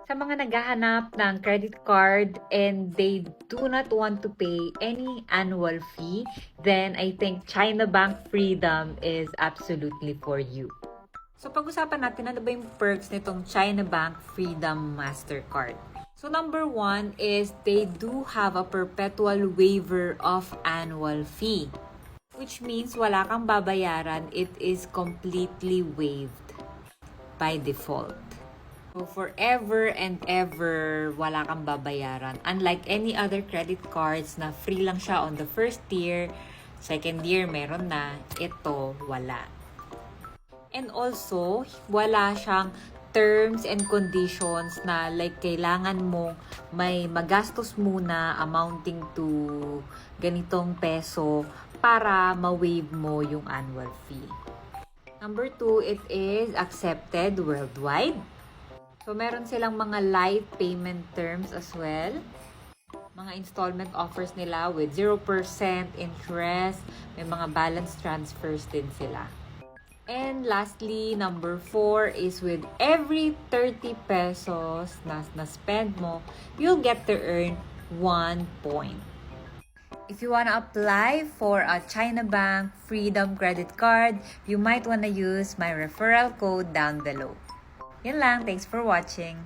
Sa mga naghahanap ng credit card and they do not want to pay any annual fee, then I think China Bank Freedom is absolutely for you. So pag-usapan natin ano ba yung perks nitong China Bank Freedom Mastercard. So number one is they do have a perpetual waiver of annual fee, which means wala kang babayaran, it is completely waived by default. So forever and ever, wala kang babayaran. Unlike any other credit cards na free lang siya on the first year, second year meron na, ito wala. And also, wala siyang terms and conditions na like kailangan mo may magastos muna amounting to ganitong peso para ma-waive mo yung annual fee. Number 2, it is accepted worldwide. So, meron silang mga light payment terms as well. Mga installment offers nila with 0% interest. May mga balance transfers din sila. And lastly, number 4 is with every 30 pesos na spend mo, you'll get to earn 1 point. If you want to apply for a China Bank Freedom Credit Card, you might want to use my referral code down below. Yun lang. Thanks for watching.